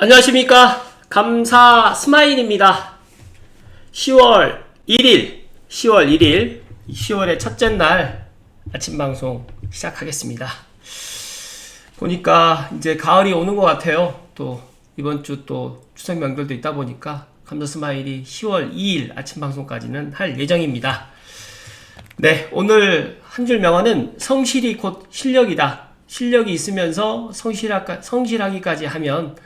안녕하십니까. 감사 스마일입니다. 10월 1일, 첫째 날 아침 방송 시작하겠습니다. 보니까 이제 가을이 오는 것 같아요. 또 이번 주 또 추석 명절도 있다 보니까 감사 스마일이 10월 2일 아침 방송까지는 할 예정입니다. 네, 오늘 한 줄 명언은 성실이 곧 실력이다. 실력이 있으면서 성실하기까지 하면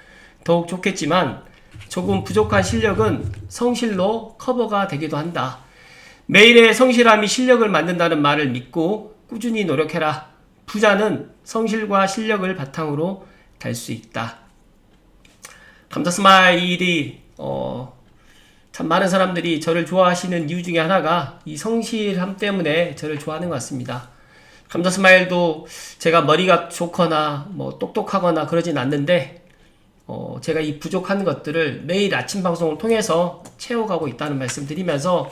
더욱 좋겠지만 조금 부족한 실력은 성실로 커버가 되기도 한다. 매일의 성실함이 실력을 만든다는 말을 믿고 꾸준히 노력해라. 부자는 성실과 실력을 바탕으로 될 수 있다. 감사 스마일이 참 많은 사람들이 저를 좋아하시는 이유 중에 하나가 이 성실함 때문에 저를 좋아하는 것 같습니다. 감사 스마일도 제가 머리가 좋거나 뭐 똑똑하거나 그러진 않는데 제가 이 부족한 것들을 매일 아침 방송을 통해서 채워가고 있다는 말씀 드리면서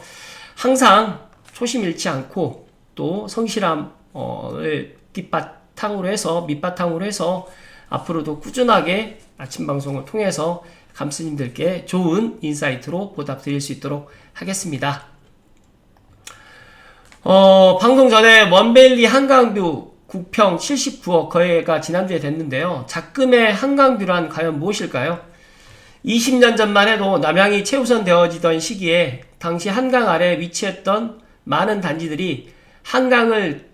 항상 초심 잃지 않고 또 성실함을 밑바탕으로 해서 앞으로도 꾸준하게 아침 방송을 통해서 감스님들께 좋은 인사이트로 보답드릴 수 있도록 하겠습니다. 방송 전에 원밸리 한강뷰 구평 79억 거래가 지난주에 됐는데요. 작금의 한강뷰란 과연 무엇일까요? 20년 전만 해도 남양이 최우선 되어지던 시기에 당시 한강 아래에 위치했던 많은 단지들이 한강을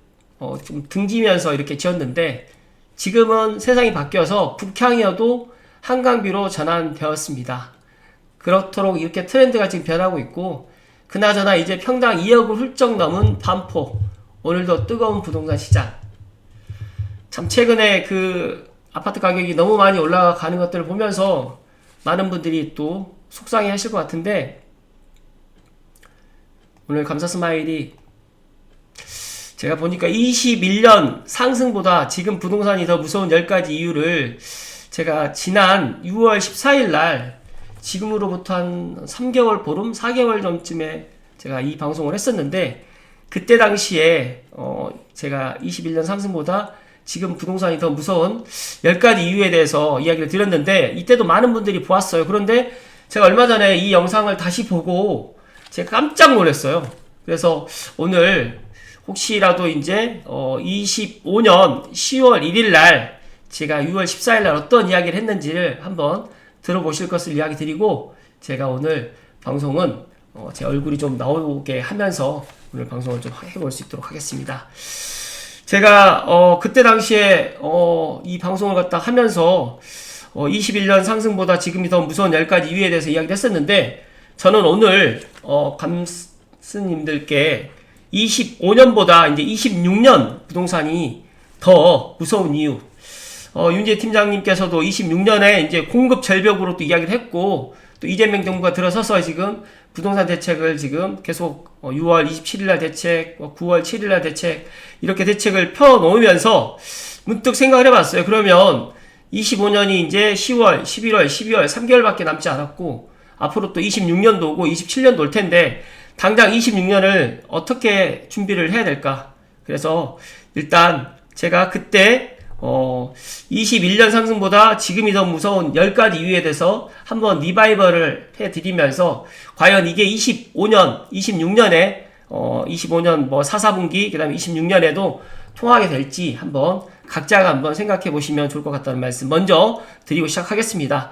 좀 등지면서 이렇게 지었는데 지금은 세상이 바뀌어서 북향이어도 한강뷰로 전환되었습니다. 그렇도록 이렇게 트렌드가 지금 변하고 있고 그나저나 이제 평당 2억을 훌쩍 넘은 반포 오늘도 뜨거운 부동산 시장 참 최근에 그 아파트 가격이 너무 많이 올라가는 것들을 보면서 많은 분들이 또 속상해 하실 것 같은데 오늘 감사 스마일이 제가 보니까 21년 상승보다 지금 부동산이 더 무서운 10가지 이유를 제가 지난 6월 14일 날 지금으로부터 한 3개월 보름 4개월 전쯤에 제가 이 방송을 했었는데 그때 당시에 제가 21년 상승보다 지금 부동산이 더 무서운 10가지 이유에 대해서 이야기를 드렸는데 이때도 많은 분들이 보았어요. 그런데 제가 얼마 전에 이 영상을 다시 보고 제가 깜짝 놀랐어요. 그래서 오늘 혹시라도 이제 25년 10월 1일 날 제가 6월 14일 날 어떤 이야기를 했는지를 한번 들어보실 것을 이야기 드리고 제가 오늘 방송은 제 얼굴이 좀 나오게 하면서 오늘 방송을 좀 해볼 수 있도록 하겠습니다. 제가 그때 당시에 이 방송을 갖다 하면서 21년 상승보다 지금이 더 무서운 10가지 이유에 대해서 이야기를 했었는데 저는 오늘 감스님들께 25년보다 이제 26년 부동산이 더 무서운 이유 윤재 팀장님께서도 26년에 이제 공급 절벽으로 또 이야기를 했고 또 이재명 정부가 들어서서 지금 부동산 대책을 지금 계속 6월 27일날 대책, 9월 7일날 대책 이렇게 대책을 펴놓으면서 문득 생각을 해봤어요. 그러면 25년이 이제 10월, 11월, 12월 3개월밖에 남지 않았고 앞으로 또 26년도 오고 27년도 올 텐데 당장 26년을 어떻게 준비를 해야 될까? 그래서 일단 제가 그때 21년 상승보다 지금이 더 무서운 10가지 이유에 대해서 한번 리바이벌을 해드리면서 과연 이게 26년에 25년 뭐 4, 4분기 그 다음에 26년에도 통하게 될지 한번 각자가 한번 생각해 보시면 좋을 것 같다는 말씀 먼저 드리고 시작하겠습니다.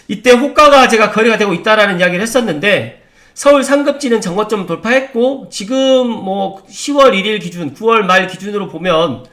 이때 호가가 제가 거래가 되고 있다라는 이야기를 했었는데 서울 상급지는 전고점 돌파했고 지금 뭐 10월 1일 기준 9월 말 기준으로 보면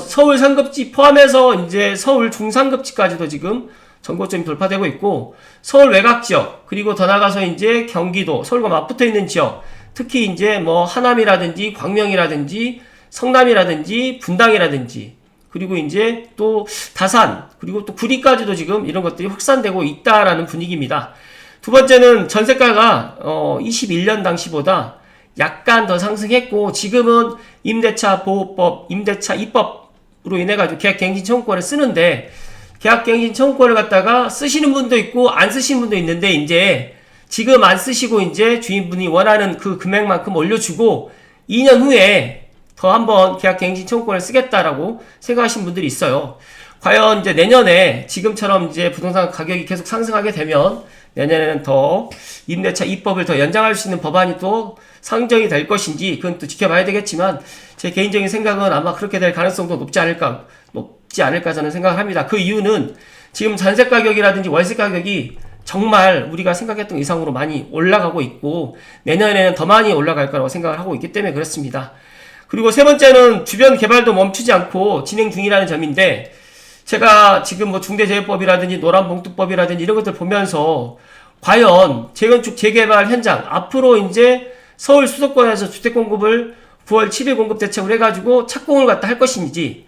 서울 상급지 포함해서 이제 서울 중상급지까지도 지금 전고점이 돌파되고 있고 서울 외곽 지역 그리고 더 나가서 이제 경기도 서울과 맞붙어 있는 지역 특히 이제 뭐 하남이라든지 광명이라든지 성남이라든지 분당이라든지 그리고 이제 또 다산 그리고 또 구리까지도 지금 이런 것들이 확산되고 있다라는 분위기입니다. 두 번째는 전세가가 21년 당시보다 약간 더 상승했고 지금은 임대차 보호법, 임대차 입법으로 인해 가지고 계약갱신 청구권을 쓰는데 계약갱신 청구권을 갖다가 쓰시는 분도 있고 안 쓰시는 분도 있는데 이제 지금 안 쓰시고 이제 주인분이 원하는 그 금액만큼 올려주고 2년 후에 더 한번 계약갱신 청구권을 쓰겠다라고 생각하시는 분들이 있어요. 과연 이제 내년에 지금처럼 이제 부동산 가격이 계속 상승하게 되면 내년에는 더 임대차 입법을 더 연장할 수 있는 법안이 또 상정이 될 것인지 그건 또 지켜봐야 되겠지만 제 개인적인 생각은 아마 그렇게 될 가능성도 높지 않을까 저는 생각을 합니다. 그 이유는 지금 전세 가격이라든지 월세 가격이 정말 우리가 생각했던 이상으로 많이 올라가고 있고 내년에는 더 많이 올라갈 거라고 생각을 하고 있기 때문에 그렇습니다. 그리고 세 번째는 주변 개발도 멈추지 않고 진행 중이라는 점인데 제가 지금 뭐 중대재해법이라든지 노란봉투법이라든지 이런 것들 보면서 과연 재건축 재개발 현장 앞으로 이제 서울 수도권에서 주택 공급을 9월 7일 공급 대책을 해가지고 착공을 갖다 할 것인지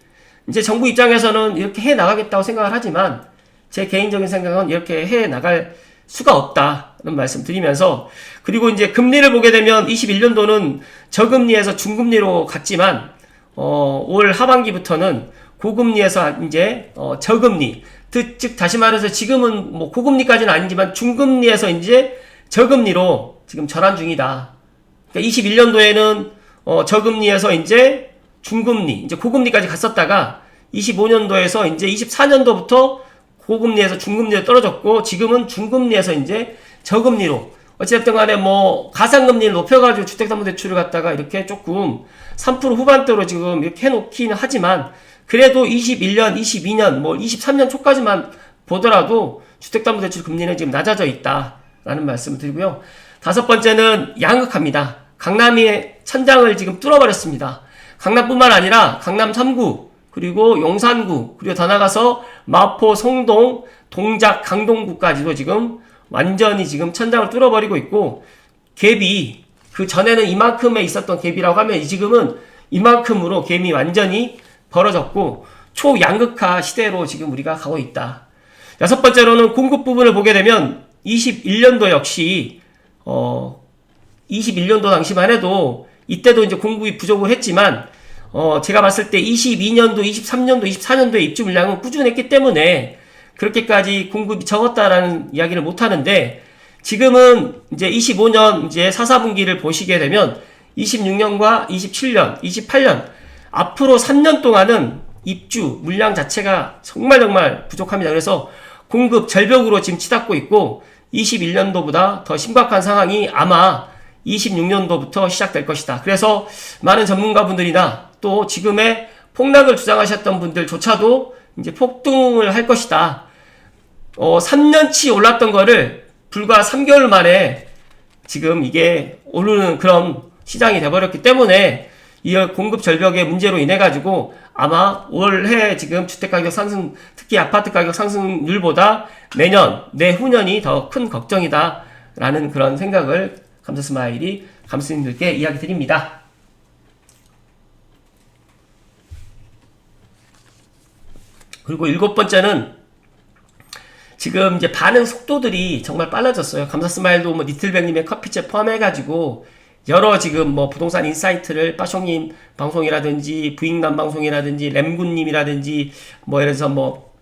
이제 정부 입장에서는 이렇게 해 나가겠다고 생각을 하지만 제 개인적인 생각은 이렇게 해 나갈 수가 없다는 말씀 드리면서 그리고 이제 금리를 보게 되면 21년도는 저금리에서 중금리로 갔지만 올 하반기부터는 고금리에서 이제 저금리 즉 다시 말해서 지금은 뭐 고금리까지는 아니지만 중금리에서 이제 저금리로 지금 전환 중이다. 그러니까 21년도에는 저금리에서 이제 중금리 이제 고금리까지 갔었다가 25년도에서 이제 24년도부터 고금리에서 중금리로 떨어졌고 지금은 중금리에서 이제 저금리로 어쨌든 간에 뭐 가상금리를 높여가지고 주택담보대출을 갖다가 이렇게 조금 3% 후반대로 지금 이렇게 해놓긴 하지만 그래도 21년, 22년, 뭐 23년 초까지만 보더라도 주택담보대출 금리는 지금 낮아져 있다라는 말씀을 드리고요. 다섯 번째는 양극화입니다. 강남의 천장을 지금 뚫어버렸습니다. 강남뿐만 아니라 강남 3구 그리고 용산구 그리고 더 나가서 마포, 성동, 동작, 강동구까지도 지금 완전히 지금 천장을 뚫어버리고 있고 갭이 그 전에는 이만큼에 있었던 갭이라고 하면 지금은 이만큼으로 갭이 완전히 벌어졌고 초양극화 시대로 지금 우리가 가고 있다. 여섯 번째로는 공급 부분을 보게 되면 21년도 역시 21년도 당시만 해도 이때도 이제 공급이 부족을 했지만 제가 봤을 때 22년도, 23년도, 24년도의 입주 물량은 꾸준했기 때문에 그렇게까지 공급이 적었다라는 이야기를 못 하는데 지금은 이제 25년 이제 4, 4분기를 보시게 되면 26년과 27년, 28년 앞으로 3년 동안은 입주 물량 자체가 정말 부족합니다. 그래서 공급 절벽으로 지금 치닫고 있고 21년도보다 더 심각한 상황이 아마 26년도부터 시작될 것이다. 그래서 많은 전문가분들이나 또 지금의 폭락을 주장하셨던 분들조차도 이제 폭등을 할 것이다. 3년치 올랐던 거를 불과 3개월 만에 지금 이게 오르는 그런 시장이 돼버렸기 때문에 이 공급 절벽의 문제로 인해 가지고 아마 올해 지금 주택가격 상승 특히 아파트 가격 상승률보다 내년 내후년이 더 큰 걱정이다 라는 그런 생각을 감사스마일이 감수님들께 이야기 드립니다. 그리고 일곱 번째는 지금 이제 반응 속도들이 정말 빨라졌어요. 감사스마일도 뭐 니틀백님의 커피챗 포함해가지고 여러 지금 뭐 부동산 인사이트를 빠숑님 방송이라든지 부익남 방송이라든지 램군님이라든지 뭐 예를 들어서 뭐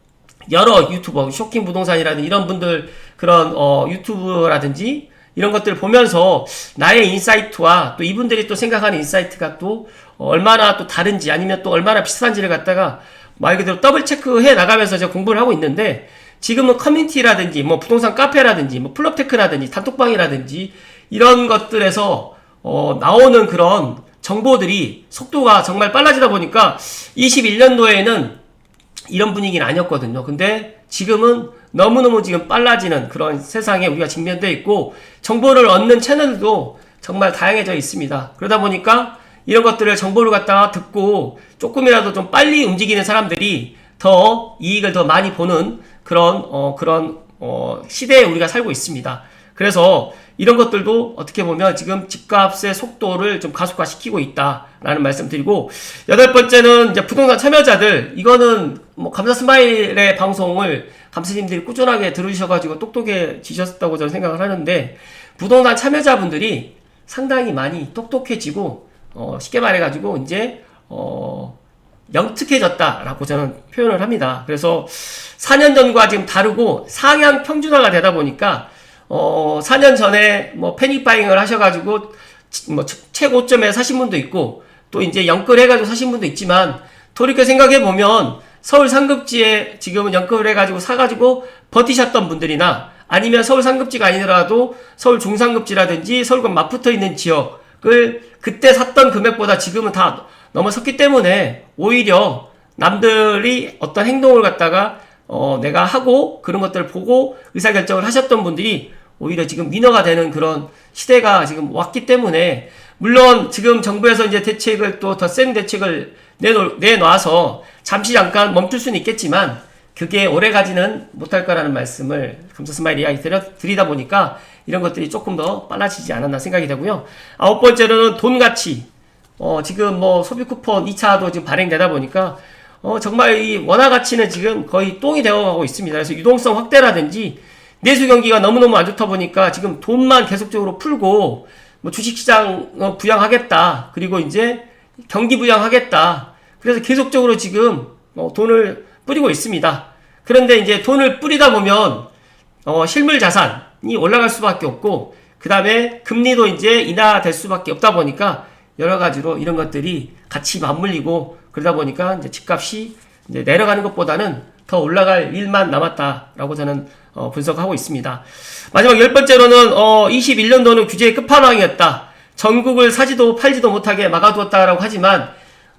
여러 유튜버 쇼킹 부동산이라든지 이런 분들 그런 유튜브라든지 이런 것들을 보면서 나의 인사이트와 또 이분들이 또 생각하는 인사이트가 또 얼마나 또 다른지 아니면 또 얼마나 비슷한지를 갖다가 말 그대로 더블 체크해 나가면서 제가 공부를 하고 있는데 지금은 커뮤니티라든지 뭐 부동산 카페라든지 뭐 플럽테크라든지 단톡방이라든지 이런 것들에서 나오는 그런 정보들이 속도가 정말 빨라지다 보니까 21년도에는 이런 분위기는 아니었거든요. 근데 지금은 너무너무 지금 빨라지는 그런 세상에 우리가 직면되어 있고 정보를 얻는 채널도 정말 다양해져 있습니다. 그러다 보니까 이런 것들을 정보를 갖다가 듣고 조금이라도 좀 빨리 움직이는 사람들이 더 이익을 더 많이 보는 그런 시대에 우리가 살고 있습니다. 그래서 이런 것들도 어떻게 보면 지금 집값의 속도를 좀 가속화시키고 있다라는 말씀 드리고, 여덟 번째는 이제 부동산 참여자들, 이거는 뭐 감사스마일의 방송을 감사님들이 꾸준하게 들으셔가지고 똑똑해지셨다고 저는 생각을 하는데, 부동산 참여자분들이 상당히 많이 똑똑해지고, 쉽게 말해가지고 이제 영특해졌다라고 저는 표현을 합니다. 그래서 4년 전과 지금 다르고 상향 평준화가 되다 보니까 4년 전에 뭐 패닉바잉을 하셔가지고 뭐 최고점에 사신 분도 있고 또 이제 연끌 해가지고 사신 분도 있지만 돌이켜 생각해보면 서울 상급지에 지금은 연끌 해가지고 사가지고 버티셨던 분들이나 아니면 서울 상급지가 아니더라도 서울 중상급지라든지 서울과 맞붙어 있는 지역을 그때 샀던 금액보다 지금은 다 넘어섰기 때문에 오히려 남들이 어떤 행동을 갖다가 내가 하고 그런 것들을 보고 의사결정을 하셨던 분들이 오히려 지금 위너가 되는 그런 시대가 지금 왔기 때문에 물론 지금 정부에서 이제 대책을 또 더 센 대책을 내놔서 잠시 잠깐 멈출 수는 있겠지만 그게 오래 가지는 못할 거라는 말씀을 금서스마일 이야기 드리다 보니까 이런 것들이 조금 더 빨라지지 않았나 생각이 되고요. 아홉 번째로는 돈 가치. 지금 뭐 소비 쿠폰 2차도 지금 발행되다 보니까 정말 이 원화 가치는 지금 거의 똥이 되어가고 있습니다. 그래서 유동성 확대라든지 내수 경기가 너무너무 안 좋다 보니까 지금 돈만 계속적으로 풀고 뭐 주식시장 부양하겠다. 그리고 이제 경기 부양하겠다. 그래서 계속적으로 지금 돈을 뿌리고 있습니다. 그런데 이제 돈을 뿌리다 보면 실물 자산이 올라갈 수밖에 없고 그 다음에 금리도 이제 인하될 수밖에 없다 보니까 여러 가지로 이런 것들이 같이 맞물리고 그러다 보니까 이제 집값이 이제 내려가는 것보다는 더 올라갈 일만 남았다라고 저는 분석하고 있습니다. 마지막 10번째로는 21년도는 규제의 끝판왕이었다. 전국을 사지도 팔지도 못하게 막아두었다라고 하지만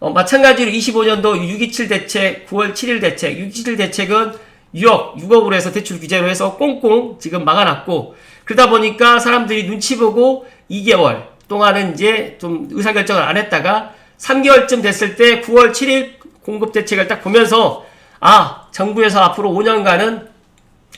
마찬가지로 25년도 6.27 대책, 9월 7일 대책, 6.27 대책은 6억으로 해서 대출 규제로 해서 꽁꽁 지금 막아놨고 그러다 보니까 사람들이 눈치 보고 2개월 동안은 이제 좀 의사결정을 안 했다가 3개월쯤 됐을 때 9월 7일 공급 대책을 딱 보면서 정부에서 앞으로 5년간은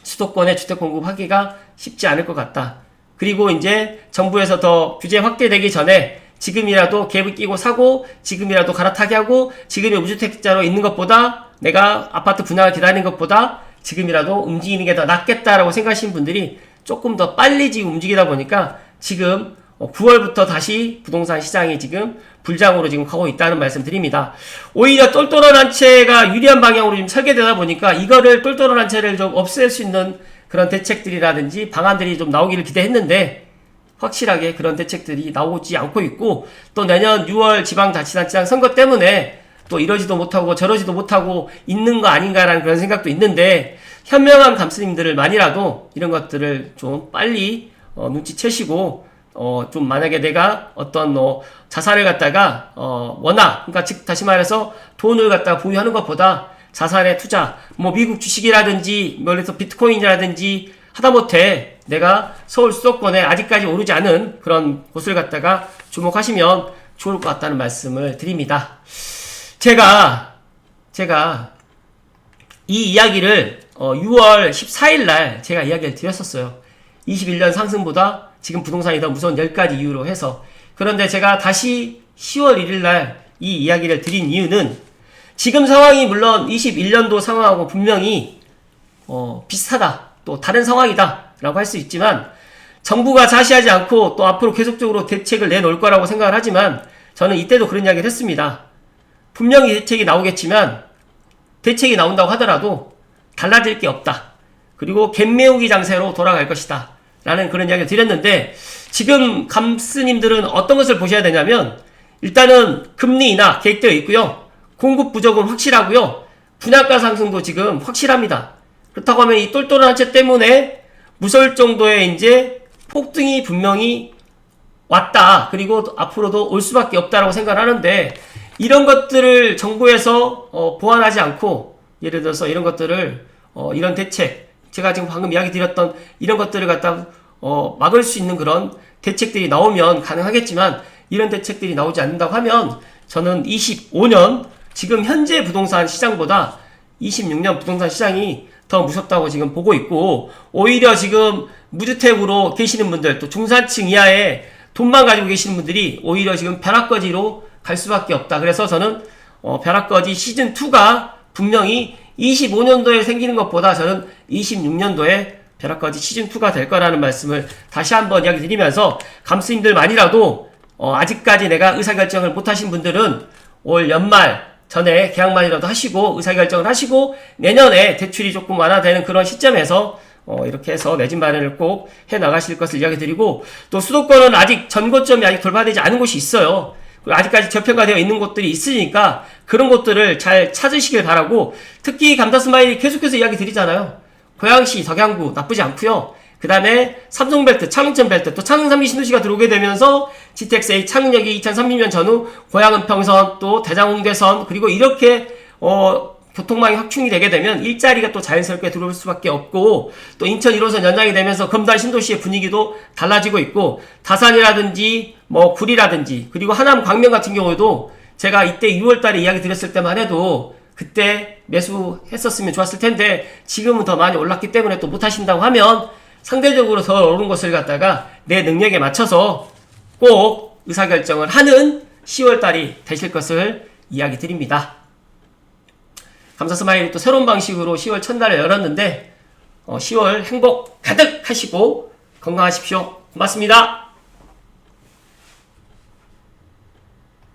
수도권에 주택 공급하기가 쉽지 않을 것 같다. 그리고 이제 정부에서 더 규제 확대되기 전에 지금이라도 갭을 끼고 사고 지금이라도 갈아타게 하고 지금의 무주택자로 있는 것보다 내가 아파트 분양을 기다리는 것보다 지금이라도 움직이는 게 더 낫겠다라고 생각하시는 분들이 조금 더 빨리 지금 움직이다 보니까 지금 9월부터 다시 부동산 시장이 지금 불장으로 지금 가고 있다는 말씀 드립니다. 오히려 똘똘한 한 채가 유리한 방향으로 지금 설계되다 보니까 이거를 똘똘한 한 채를 좀 없앨 수 있는 그런 대책들이라든지 방안들이 좀 나오기를 기대했는데 확실하게 그런 대책들이 나오지 않고 있고 또 내년 6월 지방자치단체장 선거 때문에 또 이러지도 못하고 저러지도 못하고 있는 거 아닌가라는 그런 생각도 있는데 현명한 감스님들만이라도 이런 것들을 좀 빨리 눈치채시고 좀 만약에 내가 어떤 자산을 갖다가 원화 그러니까 즉 다시 말해서 돈을 갖다가 보유하는 것보다 자산의 투자 뭐 미국 주식이라든지 그래서 비트코인이라든지 하다못해 내가 서울 수도권에 아직까지 오르지 않은 그런 곳을 갖다가 주목하시면 좋을 것 같다는 말씀을 드립니다. 제가 이 이야기를 6월 14일 날 제가 이야기를 드렸었어요. 21년 상승보다 지금 부동산이 더 무서운 10가지 이유로 해서 그런데 제가 다시 10월 1일 날 이 이야기를 드린 이유는 지금 상황이 물론 21년도 상황하고 분명히 비슷하다 또 다른 상황이다 라고 할 수 있지만 정부가 자시하지 않고 또 앞으로 계속적으로 대책을 내놓을 거라고 생각을 하지만 저는 이때도 그런 이야기를 했습니다. 분명히 대책이 나오겠지만 대책이 나온다고 하더라도 달라질 게 없다. 그리고 갯메우기 장세로 돌아갈 것이다. 라는 그런 이야기를 드렸는데 지금 감스님들은 어떤 것을 보셔야 되냐면 일단은 금리 인하 계획되어 있고요. 공급 부족은 확실하고요. 분양가 상승도 지금 확실합니다. 그렇다고 하면 이 똘똘한 한 채 때문에 무서울 정도의 이제 폭등이 분명히 왔다. 그리고 앞으로도 올 수밖에 없다라고 생각을 하는데 이런 것들을 정부에서 보완하지 않고 예를 들어서 이런 것들을 이런 대책 제가 지금 방금 이야기 드렸던 이런 것들을 갖다 막을 수 있는 그런 대책들이 나오면 가능하겠지만 이런 대책들이 나오지 않는다고 하면 저는 25년 지금 현재 부동산 시장보다 26년 부동산 시장이 더 무섭다고 지금 보고 있고 오히려 지금 무주택으로 계시는 분들 또 중산층 이하의 돈만 가지고 계시는 분들이 오히려 지금 벼락거지로 갈 수밖에 없다. 그래서 저는 벼락거지 시즌2가 분명히 25년도에 생기는 것보다 저는 26년도에 벼락거지 시즌2가 될 거라는 말씀을 다시 한번 이야기 드리면서 감스님들만이라도 아직까지 내가 의사결정을 못하신 분들은 올 연말 전에 계약만이라도 하시고 의사결정을 하시고 내년에 대출이 조금 완화되는 그런 시점에서 이렇게 해서 내 집 마련을 꼭 해나가실 것을 이야기 드리고 또 수도권은 아직 전고점이 아직 돌파되지 않은 곳이 있어요. 그리고 아직까지 저평가되어 있는 곳들이 있으니까 그런 곳들을 잘 찾으시길 바라고, 특히 감다스마일이 계속해서 이야기 드리잖아요. 고양시, 덕양구 나쁘지 않고요. 그 다음에 삼성벨트, 창릉천벨트, 또 창릉3기 신도시가 들어오게 되면서 GTX-A 창릉역이 2030년 전후 고양은평선, 또 대장홍대선, 그리고 이렇게 교통망이 확충이 되게 되면 일자리가 또 자연스럽게 들어올 수밖에 없고, 또 인천 1호선 연장이 되면서 금단 신도시의 분위기도 달라지고 있고, 다산이라든지 뭐 구리라든지, 그리고 하남 광명 같은 경우에도 제가 이때 6월달에 이야기 드렸을 때만 해도 그때 매수했었으면 좋았을 텐데 지금은 더 많이 올랐기 때문에 또 못하신다고 하면 상대적으로 더 오른 것을 갖다가 내 능력에 맞춰서 꼭 의사결정을 하는 10월달이 되실 것을 이야기 드립니다. 감사스마일이 또 새로운 방식으로 10월 첫날을 열었는데 10월 행복 가득 하시고 건강하십시오. 고맙습니다.